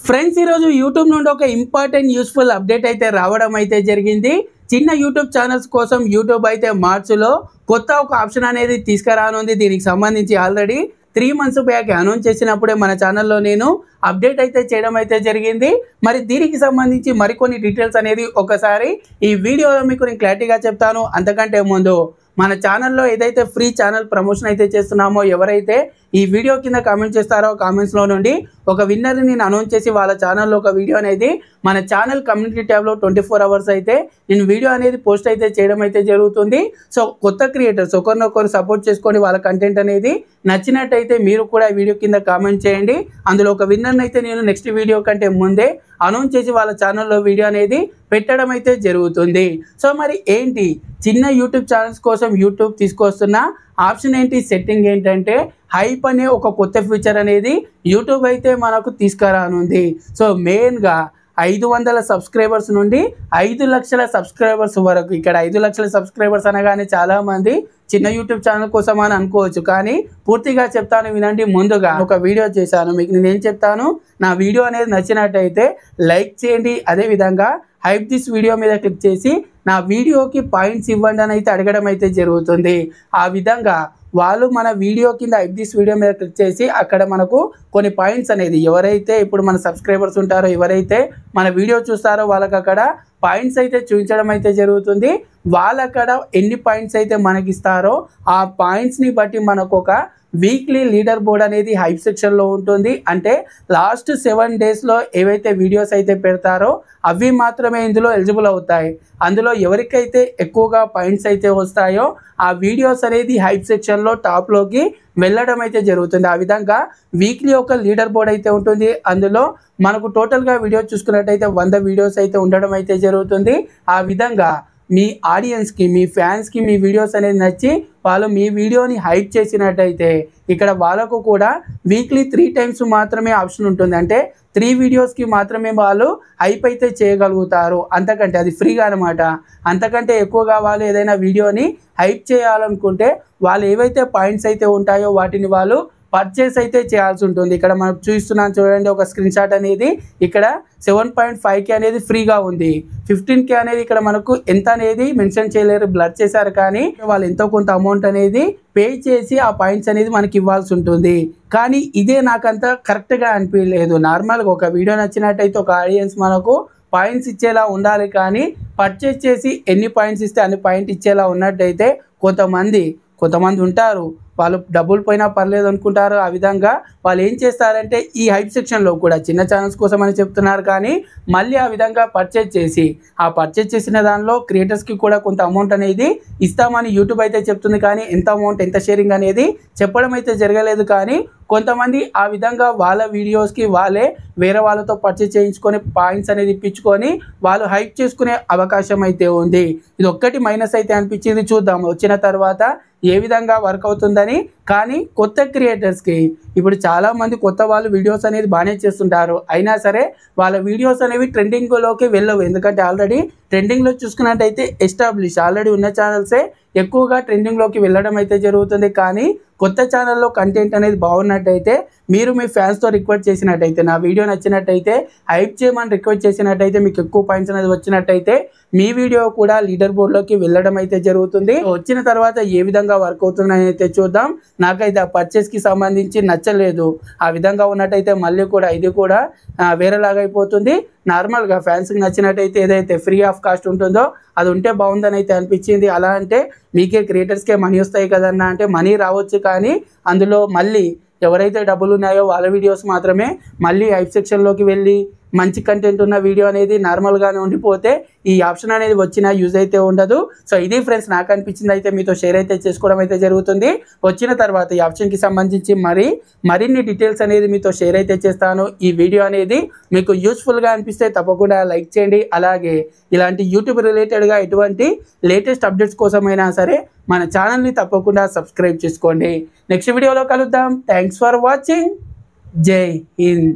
Friends ఈరోజు YouTube నుండి ఒక ఇంపార్టెంట్ యూస్ఫుల్ అప్డేట్ అయితే రావడం అయితే జరిగింది. చిన్న యూట్యూబ్ ఛానల్స్ కోసం యూట్యూబ్ అయితే మార్చ్లో కొత్త ఒక ఆప్షన్ అనేది తీసుకురానుంది. దీనికి సంబంధించి ఆల్రెడీ 3 months బ్యాక్ అనౌన్స్ చేసినప్పుడే మన ఛానల్లో నేను అప్డేట్ అయితే చేయడం అయితే జరిగింది. మరి దీనికి సంబంధించి మరికొన్ని డీటెయిల్స్ అనేది ఒకసారి ఈ వీడియోలో మీకు నేను క్లారిటీగా చెప్తాను. అంతకంటే ముందు మన ఛానల్లో ఏదైతే ఫ్రీ ఛానల్ ప్రమోషన్ అయితే చేస్తున్నామో ఎవరైతే ఈ వీడియో కింద కామెంట్ చేస్తారో కామెంట్స్లో నుండి ఒక విన్నర్ని నేను అనౌన్స్ చేసి వాళ్ళ ఛానల్లో ఒక వీడియో అనేది మన ఛానల్ కమ్యూనిటీ ట్యాబ్లో 24 hours అయితే నేను వీడియో అనేది పోస్ట్ అయితే చేయడం అయితే జరుగుతుంది. సో కొత్త క్రియేటర్స్ ఒకరినొకరు సపోర్ట్ చేసుకొని వాళ్ళ కంటెంట్ అనేది నచ్చినట్టయితే మీరు కూడా ఈ వీడియో కింద కామెంట్ చేయండి. అందులో ఒక విన్నర్ని అయితే నేను నెక్స్ట్ వీడియో కంటే ముందే అనౌన్స్ చేసి వాళ్ళ ఛానల్లో వీడియో అనేది పెట్టడం అయితే జరుగుతుంది. సో మరి ఏంటి చిన్న యూట్యూబ్ ఛానల్స్ కోసం యూట్యూబ్ తీసుకొస్తున్న ఆప్షన్ ఏంటి, సెట్టింగ్ ఏంటంటే హైప్ అనే ఒక కొత్త ఫీచర్ అనేది యూట్యూబ్ అయితే మనకు తీసుకురానుంది. సో మెయిన్గా 500 సబ్స్క్రైబర్స్ నుండి 5 లక్షల సబ్స్క్రైబర్స్ వరకు. ఇక్కడ 5 లక్షల సబ్స్క్రైబర్స్ అనగానే చాలామంది చిన్న యూట్యూబ్ ఛానల్ కోసం అని అనుకోవచ్చు, కానీ పూర్తిగా చెప్తాను వినండి. ముందుగా ఒక వీడియో చేశాను, మీకు నేను ఏం చెప్తాను, నా వీడియో అనేది నచ్చినట్టయితే లైక్ చేయండి. అదేవిధంగా హైప్ దిస్ వీడియో మీద క్లిక్ చేసి నా వీడియోకి పాయింట్స్ ఇవ్వండి అని అయితే అడగడం అయితే జరుగుతుంది. ఆ విధంగా వాళ్ళు మన వీడియో కింద హైప్ దిస్ వీడియో మీద క్లిక్ చేసి అక్కడ మనకు కొన్ని పాయింట్స్ అనేది ఎవరైతే ఇప్పుడు మన సబ్స్క్రైబర్స్ ఉంటారో ఎవరైతే మన వీడియో చూస్తారో వాళ్ళకి అక్కడ పాయింట్స్ అయితే చూపించడం అయితే జరుగుతుంది. వాళ్ళక్కడ ఎన్ని పాయింట్స్ అయితే మనకి ఇస్తారో ఆ పాయింట్స్ని బట్టి మనకు ఒక వీక్లీ లీడర్ బోర్డ్ అనేది హైప్ సెక్షన్లో ఉంటుంది. అంటే లాస్ట్ 7 daysలో ఏవైతే వీడియోస్ అయితే పెడతారో అవి మాత్రమే ఇందులో ఎలిజిబుల్ అవుతాయి. అందులో ఎవరికైతే ఎక్కువగా పాయింట్స్ అయితే వస్తాయో ఆ వీడియోస్ అనేది హైప్ సెక్షన్లో టాప్లోకి వెళ్ళడం అయితే జరుగుతుంది. ఆ విధంగా వీక్లీ ఒక లీడర్ బోర్డ్ అయితే ఉంటుంది. అందులో మనకు టోటల్గా వీడియో చూసుకున్నట్టయితే 100 వీడియోస్ అయితే ఉండడం అయితే జరుగుతుంది. ఆ విధంగా మీ ఆడియన్స్కి మీ ఫ్యాన్స్కి మీ వీడియోస్ అనేది నచ్చి వాళ్ళు మీ వీడియోని హైప్ చేసినట్టయితే ఇక్కడ వాళ్ళకు కూడా వీక్లీ 3 times మాత్రమే ఆప్షన్ ఉంటుంది. అంటే 3 వీడియోస్కి మాత్రమే వాళ్ళు హైప్ అయితే చేయగలుగుతారు. అంతకంటే అది ఫ్రీగా అనమాట. అంతకంటే ఎక్కువగా వాళ్ళు ఏదైనా వీడియోని హైప్ చేయాలనుకుంటే వాళ్ళు ఏవైతే పాయింట్స్ అయితే ఉంటాయో వాటిని వాళ్ళు పర్చేస్ అయితే చేయాల్సి ఉంటుంది. ఇక్కడ మనం చూస్తున్నాను చూడండి, ఒక స్క్రీన్ షాట్ అనేది ఇక్కడ 7.5K అనేది ఫ్రీగా ఉంది. 15K అనేది ఇక్కడ మనకు ఎంత అనేది మెన్షన్ చేయలేరు, బ్లర్ చేశారు, కానీ వాళ్ళు ఎంతో కొంత అమౌంట్ అనేది పే చేసి ఆ పాయింట్స్ అనేది మనకి ఇవ్వాల్సి ఉంటుంది. కానీ ఇదే నాకంత కరెక్ట్గా అనిపించలేదు. నార్మల్గా ఒక వీడియో నచ్చినట్టయితే ఒక ఆడియన్స్ మనకు పాయింట్స్ ఇచ్చేలా ఉండాలి, కానీ పర్చేస్ చేసి ఎన్ని పాయింట్స్ ఇస్తే అన్ని పాయింట్ ఇచ్చేలా ఉన్నట్టయితే కొంతమంది ఉంటారు వాళ్ళు డబ్బులు పోయినా పర్లేదు అనుకుంటారు. ఆ విధంగా వాళ్ళు ఏం చేస్తారంటే ఈ హైప్ సెక్షన్లో కూడా చిన్న ఛానల్స్ కోసం అని చెప్తున్నారు, కానీ మళ్ళీ ఆ విధంగా పర్చేజ్ చేసిన దానిలో క్రియేటర్స్కి కూడా కొంత అమౌంట్ అనేది ఇస్తామని యూట్యూబ్ అయితే చెప్తుంది, కానీ ఎంత అమౌంట్ ఎంత షేరింగ్ అనేది చెప్పడం అయితే జరగలేదు. కానీ కొంతమంది ఆ విధంగా వాళ్ళ వీడియోస్కి వాళ్ళే వేరే వాళ్ళతో పర్చేజ్ చేయించుకొని పాయింట్స్ అనేది ఇప్పించుకొని వాళ్ళు హైప్ చేసుకునే అవకాశం అయితే ఉంది. ఇది ఒక్కటి మైనస్ అయితే అనిపించింది. చూద్దాం వచ్చిన తర్వాత ఏ విధంగా వర్క్ అవుతుందని. కానీ కొత్త క్రియేటర్స్కి ఇప్పుడు చాలామంది కొత్త వాళ్ళు వీడియోస్ అనేది బాగానే చేస్తుంటారు, అయినా సరే వాళ్ళ వీడియోస్ అనేవి ట్రెండింగ్లోకి వెళ్ళవు. ఎందుకంటే ఆల్రెడీ ట్రెండింగ్లో చూసుకున్నట్టయితే ఎస్టాబ్లిష్ ఆల్రెడీ ఉన్న ఛానల్సే ఎక్కువగా ట్రెండింగ్లోకి వెళ్ళడం అయితే జరుగుతుంది. కానీ కొత్త ఛానల్లో కంటెంట్ అనేది బాగున్నట్టయితే మీరు మీ ఫ్యాన్స్తో రిక్వెస్ట్ చేసినట్టయితే నా వీడియో నచ్చినట్టయితే హైప్ చేయమని రిక్వెస్ట్ చేసినట్టయితే మీకు ఎక్కువ పాయింట్స్ అనేది వచ్చినట్టయితే మీ వీడియో కూడా లీడర్ బోర్డ్లోకి వెళ్ళడం అయితే జరుగుతుంది. వచ్చిన తర్వాత ఏ విధంగా వర్క్ అవుతుందని అయితే చూద్దాం. నాకైతే ఆ పర్చేస్కి సంబంధించి నచ్చలేదు. ఆ విధంగా ఉన్నట్టయితే మళ్ళీ కూడా ఇది కూడా వేరేలాగా అయిపోతుంది. నార్మల్గా ఫ్యాన్స్కి నచ్చినట్టయితే ఏదైతే ఫ్రీ ఆఫ్ కాస్ట్ ఉంటుందో అది ఉంటే బాగుందని అయితే అనిపించింది. అలా అంటే మీకే క్రియేటర్స్కే మనీ వస్తాయి కదన్నా అంటే మనీ రావచ్చు, కానీ అందులో మళ్ళీ ఎవరైతే డబ్బులు ఉన్నాయో వాళ్ళ వీడియోస్ మాత్రమే మళ్ళీ హైప్ సెక్షన్లోకి వెళ్ళి మంచి కంటెంట్ ఉన్న వీడియో అనేది నార్మల్గానే ఉండిపోతే ఈ ఆప్షన్ అనేది వచ్చిన యూజ్ అయితే ఉండదు. సో ఇది ఫ్రెండ్స్ నాకు అనిపించింది, అయితే మీతో షేర్ అయితే చేసుకోవడం అయితే జరుగుతుంది. వచ్చిన తర్వాత ఈ ఆప్షన్కి సంబంధించి మరిన్ని డీటెయిల్స్ అనేది మీతో షేర్ అయితే చేస్తాను. ఈ వీడియో అనేది మీకు యూస్ఫుల్గా అనిపిస్తే తప్పకుండా లైక్ చేయండి. అలాగే ఇలాంటి యూట్యూబ్ రిలేటెడ్గా ఎటువంటి లేటెస్ట్ అప్డేట్స్ కోసమైనా సరే మన ఛానల్ని తప్పకుండా సబ్స్క్రైబ్ చేసుకోండి. నెక్స్ట్ వీడియోలో కలుద్దాం. Thanks for watching. జై హింద్.